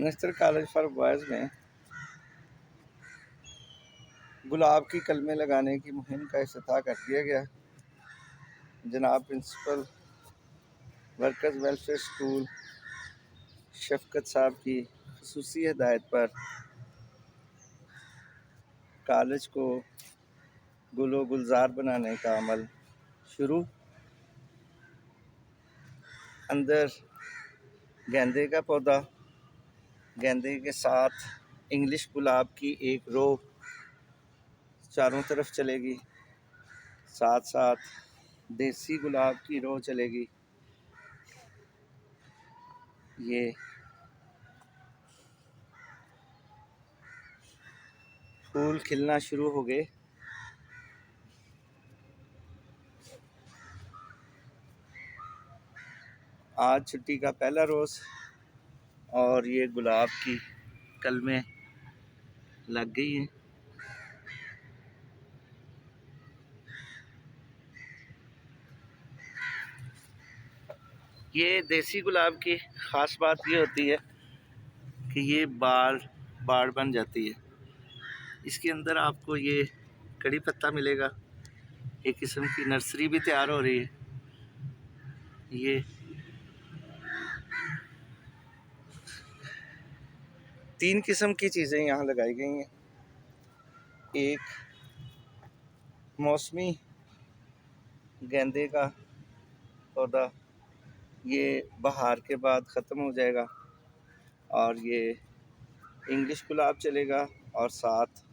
National college for boys में गुलाब की कलमें लगाने की मुहिम का इफ्तिताह कर दिया गया। जनाब प्रिंसिपल वर्कर्स वेलफेयर स्कूल शफकत साहब की ख़ुसूसी हिदायत पर कॉलेज को गुलो गुलजार बनाने का अमल शुरू। अंदर गेंदे का पौधा, गेंदे के साथ इंग्लिश गुलाब की एक रो चारों तरफ चलेगी, साथ साथ देसी गुलाब की रो चलेगी। ये फूल खिलना शुरू हो गए। आज छुट्टी का पहला रोज़ और ये गुलाब की कलमें लग गई हैं। ये देसी गुलाब की ख़ास बात ये होती है कि ये बाड़ बन जाती है। इसके अंदर आपको ये कड़ी पत्ता मिलेगा। एक किस्म की नर्सरी भी तैयार हो रही है। ये 3 किस्म की चीज़ें यहाँ लगाई गई हैं। एक मौसमी गेंदे का पौधा, ये बहार के बाद ख़त्म हो जाएगा और ये इंग्लिश गुलाब चलेगा। और साथ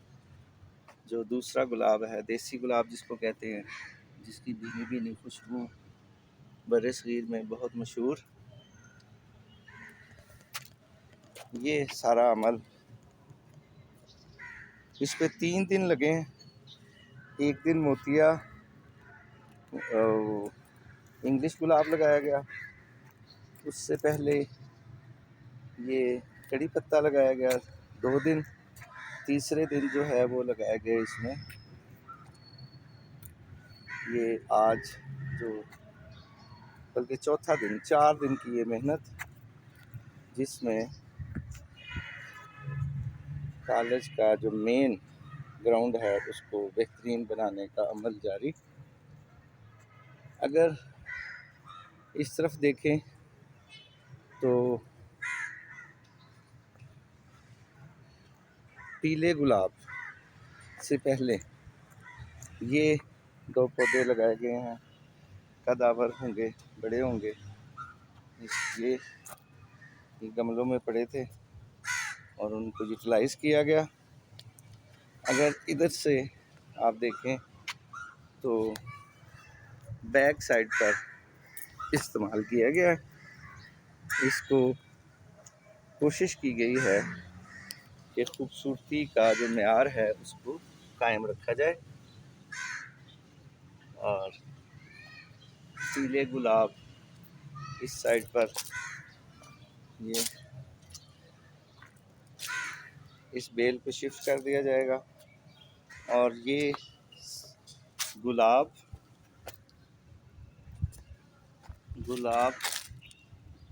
जो दूसरा गुलाब है, देसी गुलाब जिसको कहते हैं, जिसकी भीनी भीनी खुशबू बरसगीर में बहुत मशहूर, ये सारा अमल इस पे 3 दिन लगे हैं। एक दिन मोतिया इंग्लिश गुलाब लगाया गया, उससे पहले ये कड़ी पत्ता लगाया गया 2 दिन, तीसरे दिन जो है वो लगाया गया इसमें ये आज जो बल्कि चौथा दिन, 4 दिन की ये मेहनत, जिसमें कॉलेज का जो मेन ग्राउंड है उसको बेहतरीन बनाने का अमल जारी। अगर इस तरफ देखें तो पीले गुलाब से पहले ये 2 पौधे लगाए गए हैं। कदावर होंगे, बड़े होंगे। ये गमलों में पड़े थे और उनको यूटिलाइज़ किया गया। अगर इधर से आप देखें तो बैक साइड पर इस्तेमाल किया गया है। इसको कोशिश की गई है कि खूबसूरती का जो मेयार है उसको कायम रखा जाए। और पीले गुलाब इस साइड पर, ये इस बेल को शिफ्ट कर दिया जाएगा और ये गुलाब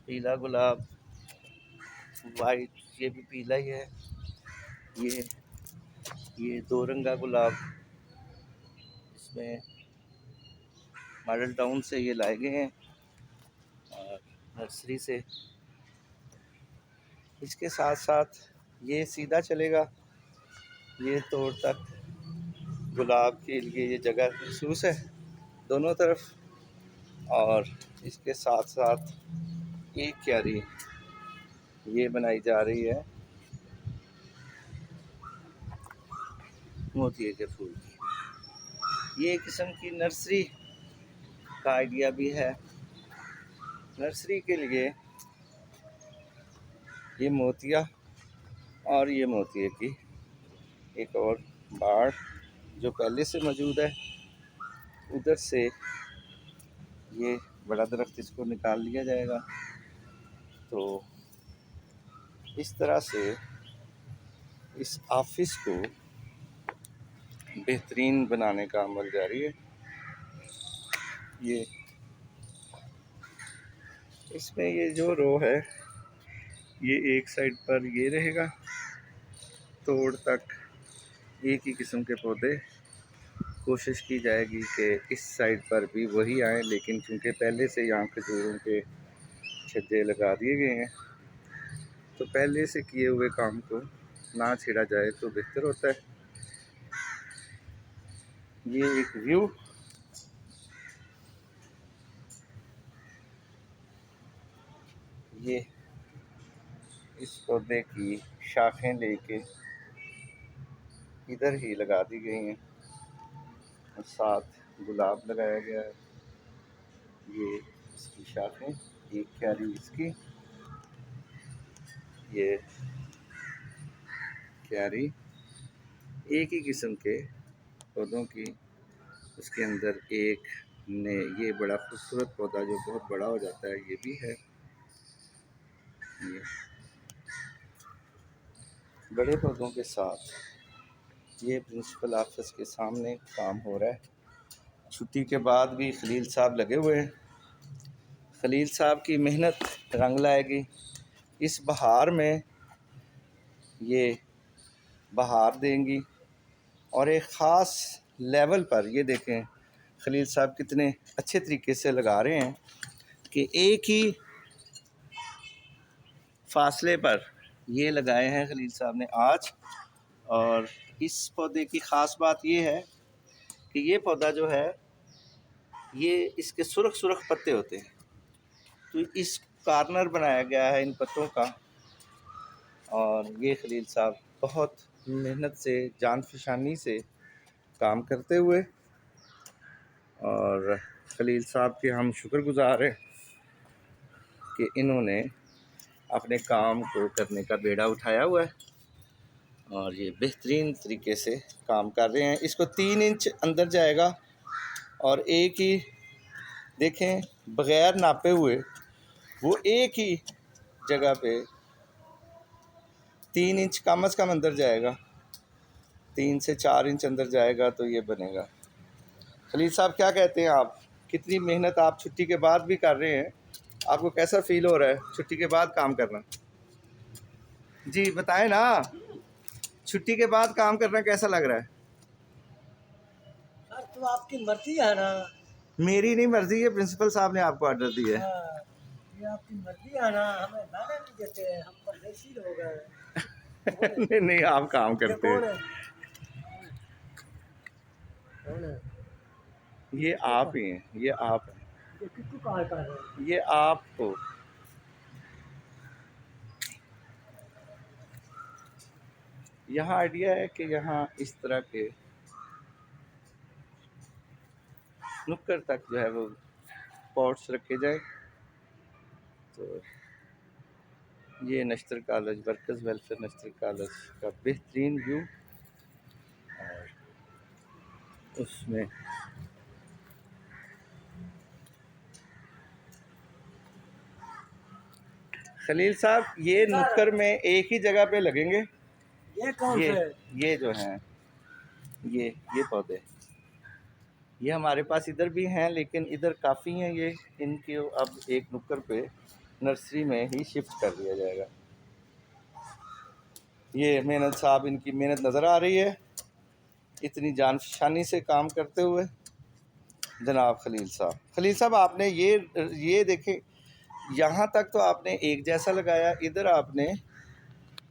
पीला गुलाब, वाइट, ये भी पीला ही है। ये 2 रंगा गुलाब इसमें मॉडल टाउन से ये लाए गए हैं और नर्सरी से। इसके साथ साथ ये सीधा चलेगा, ये तोड़ तक गुलाब के लिए ये जगह महसूस है दोनों तरफ। और इसके साथ साथ एक क्यारी ये बनाई जा रही है मोतिये के फूल की। ये किस्म की नर्सरी का आइडिया भी है। नर्सरी के लिए ये मोतिया और ये मोतिये की एक और बाड़ जो पहले से मौजूद है, उधर से ये बड़ा दरख्त इसको निकाल लिया जाएगा। तो इस तरह से इस ऑफिस को बेहतरीन बनाने का अमल जारी है। ये इसमें ये जो रो है ये एक साइड पर ये रहेगा, तोड़ तक एक ही किस्म के पौधे। कोशिश की जाएगी कि इस साइड पर भी वही आए, लेकिन क्योंकि पहले से यहाँ खजूरों के छज्जे लगा दिए गए हैं तो पहले से किए हुए काम को ना छेड़ा जाए तो बेहतर होता है। ये एक व्यू, ये इस पौधे की शाखें लेके इधर ही लगा दी गई हैं और साथ गुलाब लगाया गया है। ये इसकी शाखें, एक क्यारी इसकी, ये क्यारी एक ही किस्म के पौधों की। उसके अंदर एक ने ये बड़ा खूबसूरत पौधा जो बहुत बड़ा हो जाता है ये भी है। ये बड़े पौधों के साथ ये प्रिंसिपल ऑफिस के सामने काम हो रहा है। छुट्टी के बाद भी खलील साहब लगे हुए हैं। खलील साहब की मेहनत रंग लाएगी। इस बहार में ये बहार देंगी और एक ख़ास लेवल पर ये देखें खलील साहब कितने अच्छे तरीके से लगा रहे हैं कि एक ही फासले पर ये लगाए हैं खलील साहब ने आज। और इस पौधे की ख़ास बात ये है कि ये पौधा जो है ये इसके सुरख सुरख पत्ते होते हैं, तो इस कार्नर बनाया गया है इन पत्तों का। और ये खलील साहब बहुत मेहनत से जान फिशानी से काम करते हुए, और खलील साहब के हम शुक्रगुज़ार हैं कि इन्होंने अपने काम को करने का बेड़ा उठाया हुआ है और ये बेहतरीन तरीके से काम कर रहे हैं। इसको 3 इंच अंदर जाएगा और एक ही देखें बग़ैर नापे हुए वो एक ही जगह पे 3 इंच कम से कम अंदर जाएगा, 3 से 4 इंच अंदर जाएगा तो ये बनेगा। खलील साहब क्या कहते हैं आप? कितनी मेहनत आप छुट्टी के बाद भी कर रहे हैं, आपको कैसा फील हो रहा है छुट्टी के बाद काम करना? जी बताएं ना, छुट्टी के बाद काम करना कैसा लग रहा है? सर तो आपकी मर्जी है ना। मेरी नहीं मर्जी है, प्रिंसिपल साहब ने आपको ऑर्डर दिया है। ये आपकी मर्जी है ना, हमें दाना नहीं देते, हम परदेसी हो गए। नहीं नहीं, आप काम करते कौन हैं। है? कौन है? ये आप ही हैं, ये आप हैं, ये किसको कहा कर रहे हैं? ये आपको। यहाँ आइडिया है कि यहाँ इस तरह के नुक्कड़ तक जो है वो पॉट्स रखे जाए। तो ये नश्तर कॉलेज, वर्कर्स वेलफेयर नश्तर कॉलेज का बेहतरीन व्यू, और उसमें खलील साहब ये नुक्कड़ में एक ही जगह पे लगेंगे। ये कौन से? ये जो हैं ये पौधे ये हमारे पास इधर भी हैं, लेकिन इधर काफ़ी हैं ये, इनके अब एक नुक्कड़ पे नर्सरी में ही शिफ्ट कर दिया जाएगा। ये मेहनत साहब, इनकी मेहनत नज़र आ रही है इतनी जानफशानी से काम करते हुए। जनाब खलील साहब आपने ये देखें, यहाँ तक तो आपने एक जैसा लगाया, इधर आपने